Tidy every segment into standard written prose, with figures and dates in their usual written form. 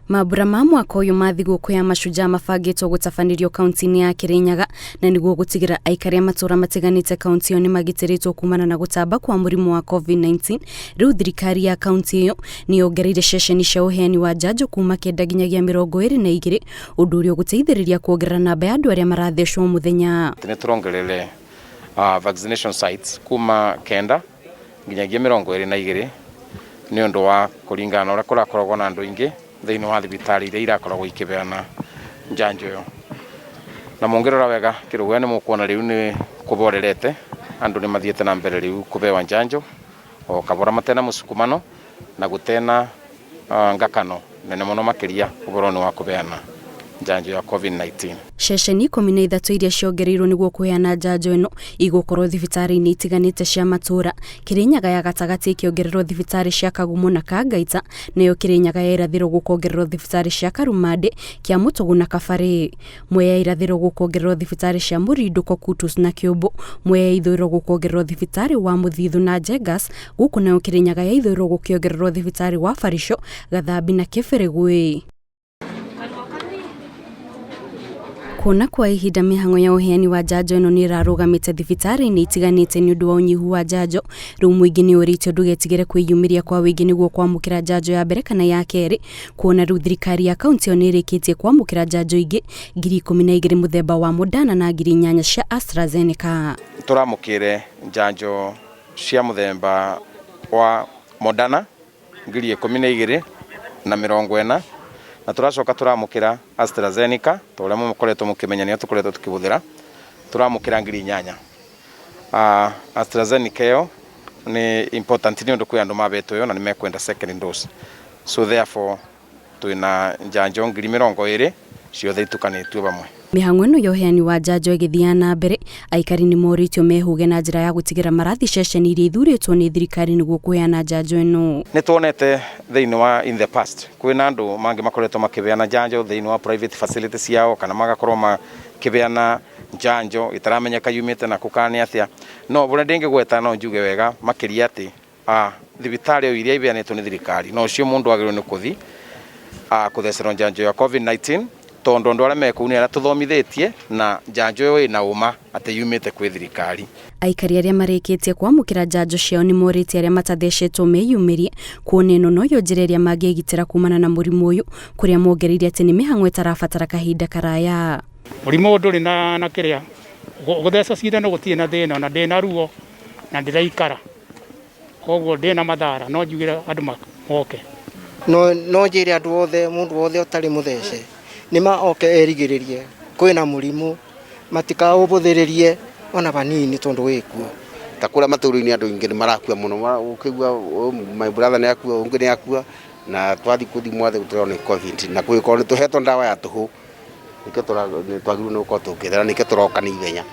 Mambura ma mwaka uyu ma thigũkũ ya mashujaa mabangĩtwo gũtabanirio kaunti-inĩ ya Kirinyaga na nĩguo gũtigĩra aikari a matũra matiganĩte kaunti ĩyo nĩ magitĩrĩtwo kumana na gũtamba kwa mũrimũ wa COVID-19. Rĩu thirikari ya kaunti ĩyo nĩ yongereire ceceni cia ũheani wa njanjo kuma 9 nginyagia 22, ũndũ ũrĩa ũgũteithĩrĩria kuongerera namba ya andũ arĩa marathecwo mũthenya. Nĩ tũrongerere vaccination sites kuma 9 nginyagia 22 nĩ ũndũ wa kũringana na ũrĩa kũrakoragwo na andũ aingĩ thĩinĩ wa thibitari iria irakoragwo ikibeana njanjo yo. Na mongerera wega kĩrũgano nĩ mũkuona rĩu nĩ kũborerete andũ nĩ mathiĩte na mbere rĩu kubewa njanjo o kabora matena mũsukumano na gũtena ngakano nene mũno makĩria ũboroni wa kubeana njanjo ya COVID-19. Ceceni 13 iria ciongereirwo nĩguo kũheana njanjo ĩno igũkorwo thibitarĩ-inĩ itiganĩte cia matũra. Kirinyaga ya gatagatĩ ikĩongererwo thibitarĩ cia Kagumo na Kangaita, nayo Kirinyaga ya irathĩro gũkongererwo thibitarĩ cia Karumande, Kiamũtũgũ na Kabarĩ. Mwea ya irathĩro gũkongererwo thibitarĩ cia Mũrindo, Kokutus na Kiũmbu. Mwea ya ithũĩro gũkongererwo thibitarĩ wa Mũthithũ na Njengas, gũkũ nayo Kirinyaga ya ithũĩro gũkĩongererwo thibitarĩ wa Barisho, Gathambi na Kĩbĩrĩgwĩ. Kuona kwa ihinda mĩhang'o ya ũheani wa njanjo ĩno nĩ ĩrarũgamĩte thibitarĩ-inĩ itiganĩte nĩ ũndũ wa ũnyihu wa njanjo, rĩu mũingĩ nĩ ũrĩtio ndũgetigĩre kwĩyumĩria kwa wĩingĩ nĩguo kwamũkĩra njanjo ya mbere kana ya kerĩ, kuona rĩu thirikari ya kaunti ĩyo nĩ ĩrĩkĩtie kwamũkĩra njanjo ingĩ 12,000 mũthemba wa Moderna na 8,000 cia AstraZeneca. Tũramũkĩre njanjo cia mũthemba wa Moderna 12,000 na 40 na turacoka turamukira AstraZeneca tũrĩa mũkoretwo mũkĩmenya nĩ tũkoretwo tukĩbũthĩra turamukira 8,000. AstraZeneca yo nĩ important nĩ ũndũ kwĩ andũ mabetwo yo na nĩ mekwenda second dose, so therefore twina njanjo 20,000 ciothe itukanĩtio bamwe. Mĩhang'o ĩno ya ũheani wa njanjo ĩgĩthiana na mbere, aikari nĩ moritio mehuge na njĩra ya gũtigĩra marathi ceceni iria ithurĩtwo nĩ thirikari nĩguo kũheana njanjo ĩno. Nĩ tuonete thĩinĩ wa in the past kwĩna andũ mangĩ makoretwo makĩbeana njanjo thĩinĩ wa private facilities ciao kana magakorwo makĩbeana njanjo itaramenyeka yumĩte na kũkani atĩa, no bũrĩa ndĩngĩgweta no njuge wega makĩria atĩ thibitarĩ iria ibeanĩtwo nĩ thirikari no cio mũndũ agĩrĩirwo nĩ kũthi kũthecerwo njanjo ya COVID-19 tondo ndwara mekũu nĩ aratũthomithĩtie na njanjo ĩyo ĩna ũma atĩ yumĩte kwĩ thirikari. Aikari arĩa marĩkĩtie kwamũkĩra njanjo ciao nĩ morĩtie arĩa matathecetwo meyumĩrie, kuona ĩno noyo njĩra ĩrĩa mangĩgitĩra kumana na mũrimũ ũyũ, kũrĩa mongereire atĩ nĩ mĩhang'o ĩtarabatara kahinda karaya. Mũrimũ ndũrĩ na kĩrĩa gũtheca cindano gũtirĩ na thĩna na ndĩ na ruo na ndĩraikara, koguo ndĩ na mathara no njugĩre andũ moke. No njĩre andũ othe mũndũ wothe ũtarĩ mũthece nĩma oke erigĩrĩrie kwĩna mũrimũ matikaũbũthĩrĩrie ona banini tondũ wĩkuo. Ta kũrĩa matũũro-inĩ andũ aingĩ nĩ marakua mũno, ũkĩigua my brother nĩ akua ũngĩ nĩ akua na twathi kũthimwo atĩ gũtirĩ nĩ COVID na kwĩkorwo nĩ tũhetwo ndawa ya tũhũ nĩkĩo twagĩrĩirwo nĩ gũkorwo tũkĩethera nĩkĩo tũroka na ihenya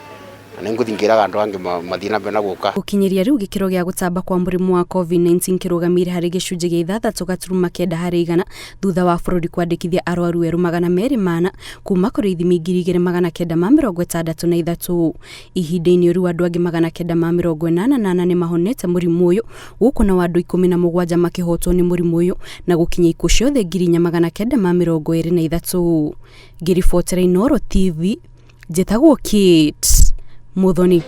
na nĩ ngũthingĩraga andũ angĩ mathiĩ na mbere na gũka. Gũkinyĩria rĩu gĩkĩro gĩa gũtamba kwa mũrimũ wa COVID-19 kĩrũgamĩire harĩ gĩcunjĩ gĩa 6.9 harĩ igana thutha wa bũrũri kwandĩkithia arwaru erũ 204 kuma kũrĩ ithimi 2,963. Ihinda-inĩ rĩu andũ angĩ 988 nĩ mahonete mũrimũ ũyũ, gũkũ na andũ 17 makĩhotwo nĩ mũrimũ ũyũ na gũkinya ikuũ ciothe 923. Ngĩribotera Inooro TV, njĩtagwo Kate Muthoni.